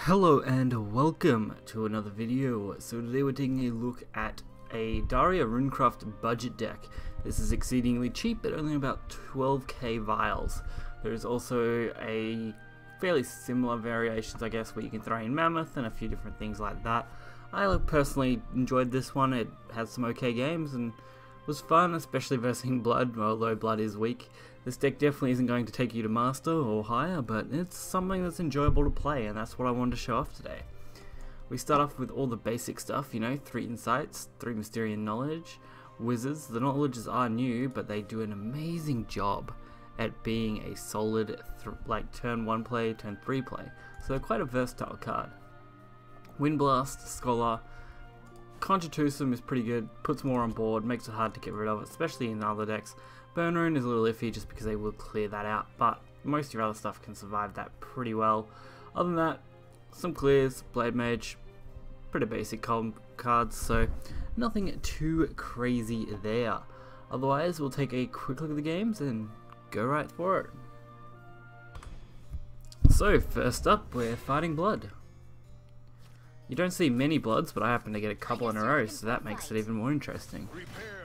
Hello and welcome to another video. So today we're taking a look at a Daria Runecraft budget deck. This is exceedingly cheap at only about 12k vials. There's also a fairly similar variations, I guess, where you can throw in Mammoth and a few different things like that. I personally enjoyed this one. It had some okay games and was fun, especially versus Blood, although Blood is weak. This deck definitely isn't going to take you to Master or higher, but it's something that's enjoyable to play, and that's what I wanted to show off today. We start off with all the basic stuff, you know, 3 Insights, 3 Mysterian Knowledge, Wizards. The knowledges are new, but they do an amazing job at being a solid, turn 1 play, turn 3 play. So they're quite a versatile card. Windblast, Scholar, Conjutusum is pretty good, puts more on board, makes it hard to get rid of, especially in other decks. Burn Rune is a little iffy just because they will clear that out, but most of your other stuff can survive that pretty well. Other than that, some clears, Blade Mage, pretty basic cards, so nothing too crazy there. Otherwise, we'll take a quick look at the games and go right for it. So, first up, we're fighting Blood. You don't see many Bloods, but I happen to get a couple in a row, so that makes it even more interesting.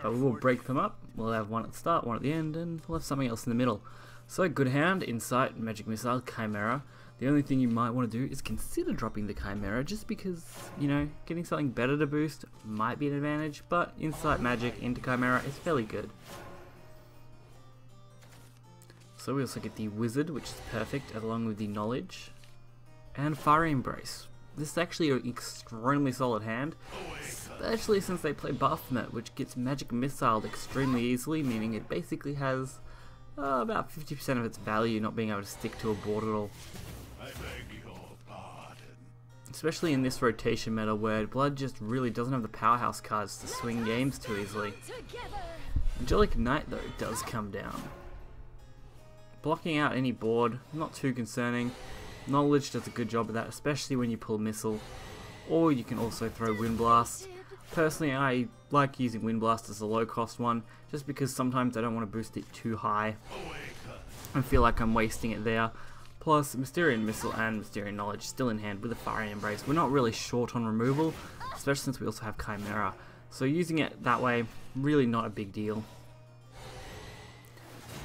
But we will break them up. We'll have one at the start, one at the end, and we'll have something else in the middle. So, Good Hand, Insight, Magic Missile, Chimera. The only thing you might want to do is consider dropping the Chimera, just because, you know, getting something better to boost might be an advantage, but Insight Magic into Chimera is fairly good. So we also get the Wizard, which is perfect, along with the Knowledge, and Fiery Embrace. This is actually an extremely solid hand, especially since they play Bahamut, which gets Magic Missiled extremely easily, meaning it basically has about 50% of its value not being able to stick to a board at all. I beg your pardon. Especially in this rotation meta where Blood just really doesn't have the powerhouse cards to swing games too easily. Angelic Knight though does come down. Blocking out any board, not too concerning. Knowledge does a good job of that, especially when you pull Missile, or you can also throw Windblast. Personally, I like using Windblast as a low cost one, just because sometimes I don't want to boost it too high and feel like I'm wasting it there. Plus, Mysterian Missile and Mysterian Knowledge still in hand with a Fiery Embrace. We're not really short on removal, especially since we also have Chimera, so using it that way, really not a big deal.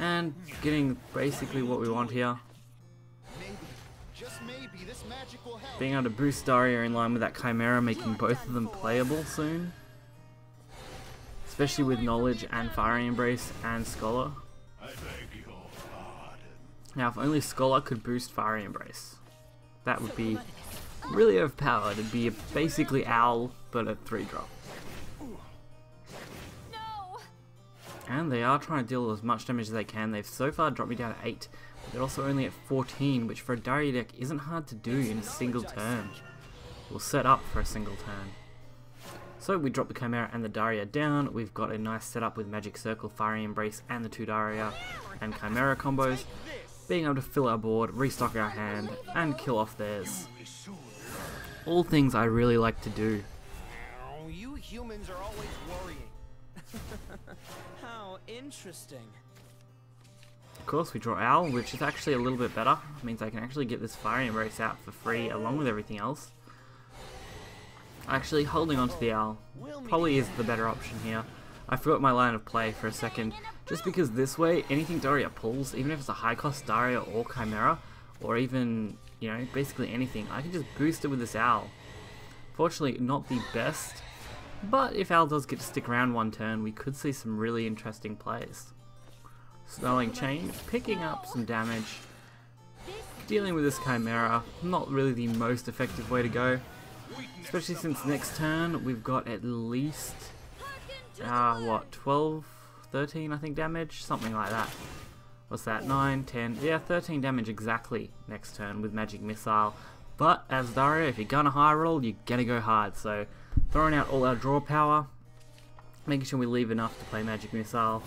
And getting basically what we want here. Being able to boost Daria in line with that Chimera, making both of them playable soon. Especially with Knowledge and Fiery Embrace and Scholar. I beg your pardon. Now if only Scholar could boost Fiery Embrace, that would be really overpowered. It'd be basically Owl, but a 3-drop. And they are trying to deal as much damage as they can. They've so far dropped me down to 8. They're also only at 14, which for a Daria deck isn't hard to do in a single turn. We'll set up for a single turn. So we drop the Chimera and the Daria down. We've got a nice setup with Magic Circle, Fiery Embrace, and the 2 Daria and Chimera combos. Being able to fill our board, restock our hand, and kill off theirs. All things I really like to do. You humans are always worrying. How interesting. Of course, we draw Owl, which is actually a little bit better. It means I can actually get this Fiery Embrace out for free along with everything else. Actually, holding on to the Owl probably is the better option here. I forgot my line of play for a second, just because this way, anything Daria pulls, even if it's a high cost Daria or Chimera, or even, you know, basically anything, I can just boost it with this Owl. Fortunately, not the best, but if Owl does get to stick around one turn, we could see some really interesting plays. Snarling Chain, picking up some damage, dealing with this Chimera, not really the most effective way to go, especially since next turn we've got at least, what, 12, 13 I think damage, something like that. What's that, 9, 10, yeah 13 damage exactly next turn with Magic Missile, but as Daria, if you're gonna high roll, you're gonna go hard, so throwing out all our draw power, making sure we leave enough to play Magic Missile,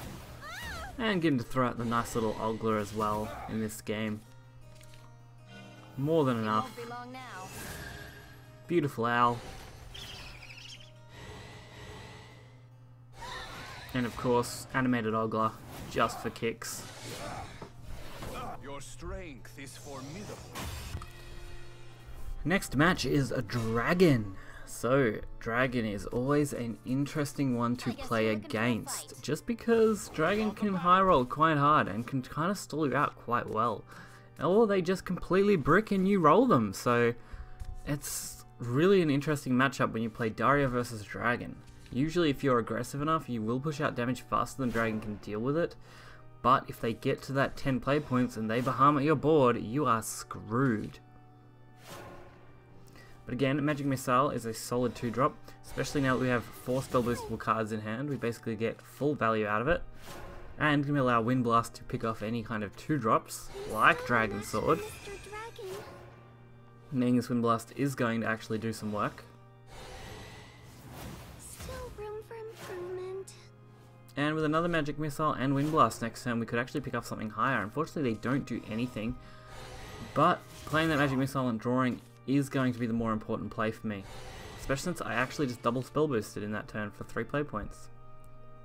and getting to throw out the nice little Ogler as well in this game. More than enough. Beautiful Owl. And of course, animated Ogler, just for kicks. Your strength is formidable. Next match is a dragon. So, dragon is always an interesting one to play against, just because dragon can high roll quite hard and can kind of stall you out quite well. Or they just completely brick and you roll them, so it's really an interesting matchup when you play Daria versus dragon. Usually if you're aggressive enough, you will push out damage faster than dragon can deal with it, but if they get to that 10 play points and they Bahamut your board, you are screwed. But again, Magic Missile is a solid 2-drop, especially now that we have 4 spell boostable cards in hand. We basically get full value out of it, and can allow Wind Blast to pick off any kind of 2-drops, like Dragon Sword. Meaning this Wind Blast is going to actually do some work. Still room for improvement. And with another Magic Missile and Wind Blast next turn, we could actually pick off something higher. Unfortunately, they don't do anything, but playing that Magic Missile and drawing is going to be the more important play for me, especially since I actually just double spell boosted in that turn for 3 play points.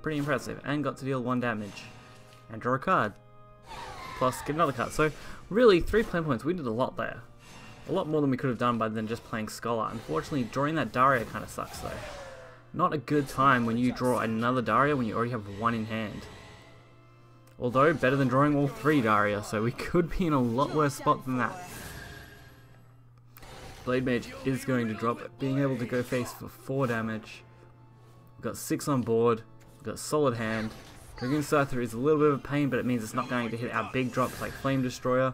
Pretty impressive, and got to deal 1 damage and draw a card, plus get another card. So really 3 play points, we did a lot there, a lot more than we could have done by then just playing Scholar. Unfortunately, drawing that Daria kind of sucks though. Not a good time when you draw another Daria when you already have 1 in hand. Although better than drawing all 3 Daria, so we could be in a lot worse spot than that. Blade Mage is going to drop, being able to go face for 4 damage. We've got 6 on board, we've got solid hand. Dragoon Scyther is a little bit of a pain, but it means it's not going to hit our big drops like Flame Destroyer.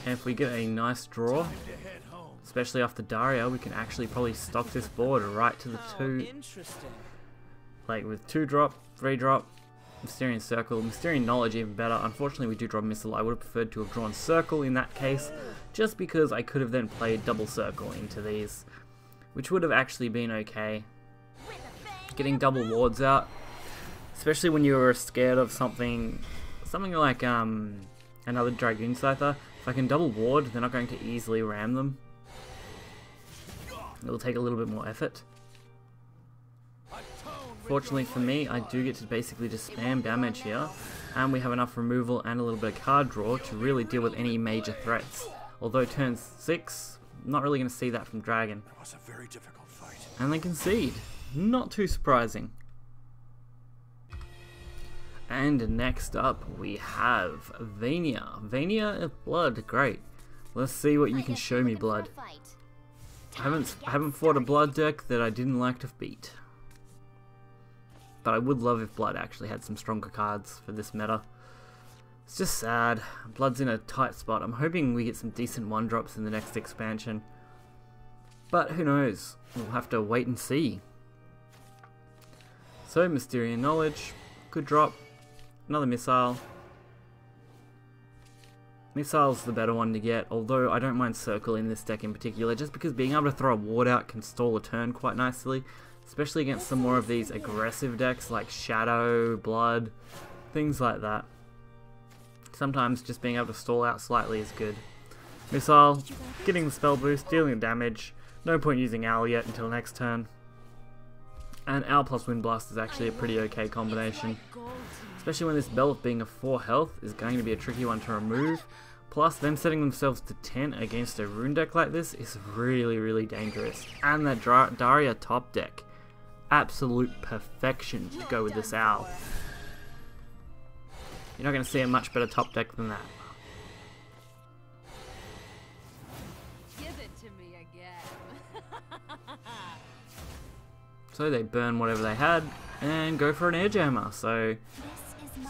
And if we get a nice draw, especially off the Daria, we can actually probably stock this board right to the 2. Like with 2-drop, 3-drop, Mysterious Circle, Mysterious Knowledge even better. Unfortunately we do draw Missile. I would have preferred to have drawn Circle in that case, just because I could have then played double Circle into these, which would have actually been okay. Getting double wards out, especially when you were scared of something like another Dragoon Scyther. If I can double ward, they're not going to easily ram them. It'll take a little bit more effort. Fortunately for me, I do get to basically just spam damage here, and we have enough removal and a little bit of card draw to really deal with any major threats. Although turn 6, not really going to see that from Dragon. It was a very difficult fight. And they concede. Not too surprising. And next up we have Vania. Vania Blood, great. Let's see what you can show me, Blood. I haven't fought a Blood deck that I didn't like to beat. But I would love if Blood actually had some stronger cards for this meta. It's just sad. Blood's in a tight spot. I'm hoping we get some decent 1-drops in the next expansion. But who knows? We'll have to wait and see. So, Mysterious Knowledge. Good drop. Another Missile. Missile's the better one to get, although I don't mind Circle in this deck in particular, just because being able to throw a ward out can stall a turn quite nicely. Especially against some more of these aggressive decks like Shadow, Blood, things like that. Sometimes just being able to stall out slightly is good. Missile, getting the spell boost, dealing the damage. No point using Owl yet until next turn. And Owl plus Wind Blast is actually a pretty okay combination. Especially when this Belf being a 4 health is going to be a tricky one to remove. Plus them setting themselves to 10 against a rune deck like this is really dangerous. And that Daria top deck. Absolute perfection to go with this Owl. You're not going to see a much better top deck than that. Give it to me again. So they burn whatever they had and go for an Airjammer. So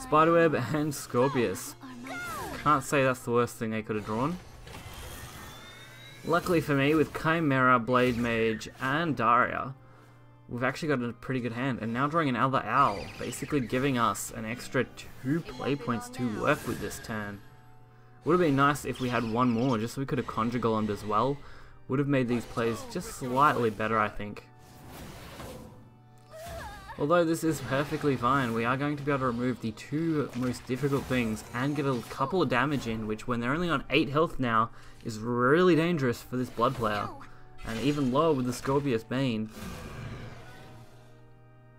Spiderweb and Scorpius. Can't say that's the worst thing they could have drawn. Luckily for me, with Chimera, Blade Mage, and Daria, we've actually got a pretty good hand, and now drawing another Owl, basically giving us an extra 2 play points to work with this turn. Would have been nice if we had 1 more, just so we could have Conjure Golemed as well. Would have made these plays just slightly better, I think. Although this is perfectly fine, we are going to be able to remove the 2 most difficult things and get a couple of damage in, which when they're only on 8 health now, is really dangerous for this Blood player. And even lower with the Scorpius Bane.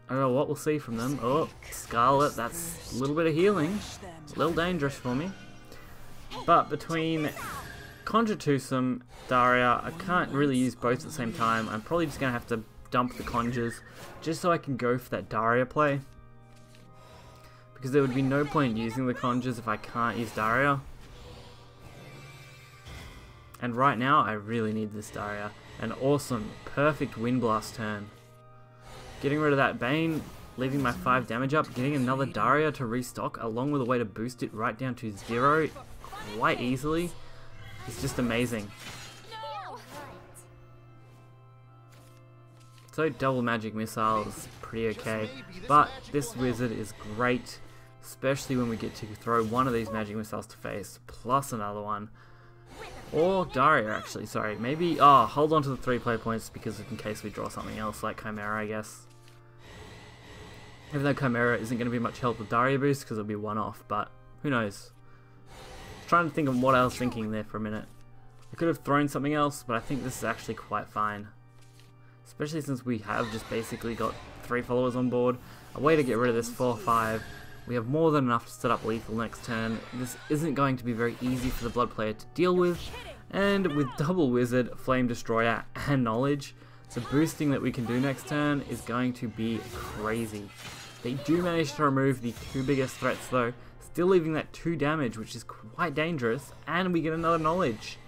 I don't know what we'll see from them. Oh, Scarlet, that's a little bit of healing. A little dangerous for me. But between Conjure Twosome, Daria, I can't really use both at the same time. I'm probably just going to have to dump the Conjures just so I can go for that Daria play. Because there would be no point using the Conjures if I can't use Daria. And right now, I really need this Daria. An awesome, perfect Wind Blast turn. Getting rid of that Bane, leaving my 5 damage up, getting another Daria to restock, along with a way to boost it right down to 0 quite easily. It's just amazing. So double magic missile is pretty okay, but this wizard is great, especially when we get to throw one of these magic missiles to face, plus another one. Or Daria, actually, sorry. Maybe, hold on to the 3 play points because in case we draw something else like Chimera, I guess. Even though Chimera isn't going to be much help with Daria boost because it'll be one off, but who knows. Trying to think of what I was thinking there for a minute. I could have thrown something else, but I think this is actually quite fine. Especially since we have just basically got 3 followers on board. A way to get rid of this 4-5. We have more than enough to set up lethal next turn. This isn't going to be very easy for the Blood player to deal with. And with double Wizard, Flame Destroyer, and Knowledge, the boosting that we can do next turn is going to be crazy. They do manage to remove the 2 biggest threats though, still leaving that 2 damage, which is quite dangerous, and we get another Knowledge.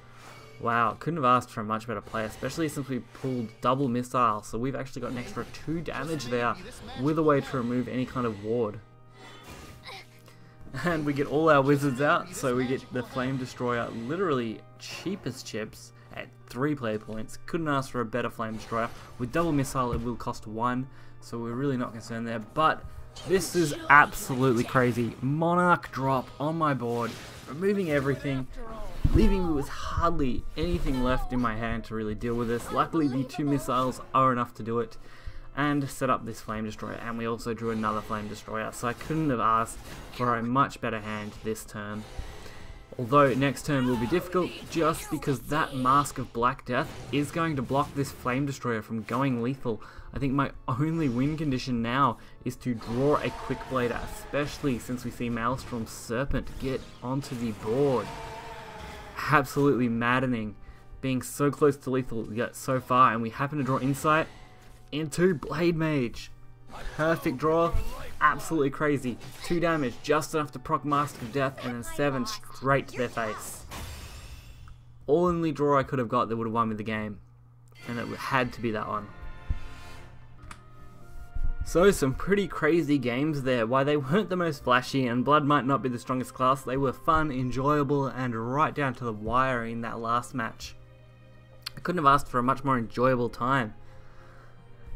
Wow, couldn't have asked for a much better play, especially since we pulled double missile, so we've actually got an extra 2 damage there, with a way to remove any kind of ward. And we get all our wizards out, so we get the Flame Destroyer literally cheap as chips at 3 play points. Couldn't ask for a better Flame Destroyer. With double missile it will cost 1, so we're really not concerned there, but this is absolutely crazy. Monarch drop on my board, removing everything, leaving me with hardly anything left in my hand to really deal with this. Luckily the 2 missiles are enough to do it, and set up this Flame Destroyer, and we also drew another Flame Destroyer, so I couldn't have asked for a much better hand this turn. Although next turn will be difficult, just because that Mask of Black Death is going to block this Flame Destroyer from going lethal. I think my only win condition now is to draw a Quick Blade, especially since we see Maelstrom Serpent get onto the board. Absolutely maddening, being so close to lethal yet so far, and we happen to draw Insight into Blade Mage. Perfect draw, absolutely crazy. 2 damage, just enough to proc Mask of Death, and then 7 straight to their face. Only draw I could have got that would have won me the game, and it had to be that one. So some pretty crazy games there. While they weren't the most flashy and Blood might not be the strongest class, they were fun, enjoyable, and right down to the wire in that last match. I couldn't have asked for a much more enjoyable time.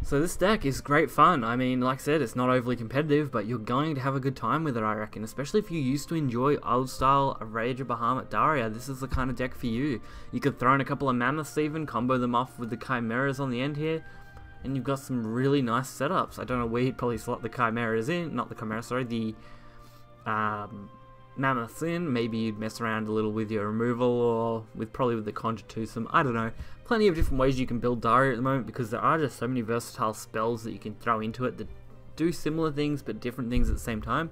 So this deck is great fun. I mean, like I said, it's not overly competitive, but you're going to have a good time with it, I reckon. Especially if you used to enjoy old style Rage of Bahamut Daria, this is the kind of deck for you. You could throw in a couple of Mammoths even, combo them off with the Chimeras on the end here, and you've got some really nice setups. I don't know where you'd probably slot the Chimeras in, not the Chimera, sorry, the Mammoths in. Maybe you'd mess around a little with your removal, or probably with the Conjure Twosome, I don't know. Plenty of different ways you can build Daria at the moment, because there are just so many versatile spells that you can throw into it that do similar things but different things at the same time.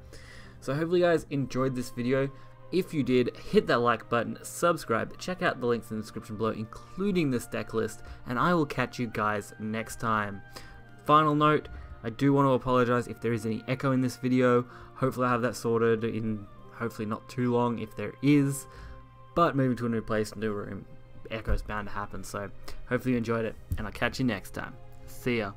So hopefully you guys enjoyed this video. If you did, hit that like button, subscribe, check out the links in the description below, including this deck list, and I will catch you guys next time. Final note, I do want to apologize if there is any echo in this video. Hopefully I have that sorted in hopefully not too long if there is, but moving to a new place, new room, echo's bound to happen. So hopefully you enjoyed it, and I'll catch you next time. See ya.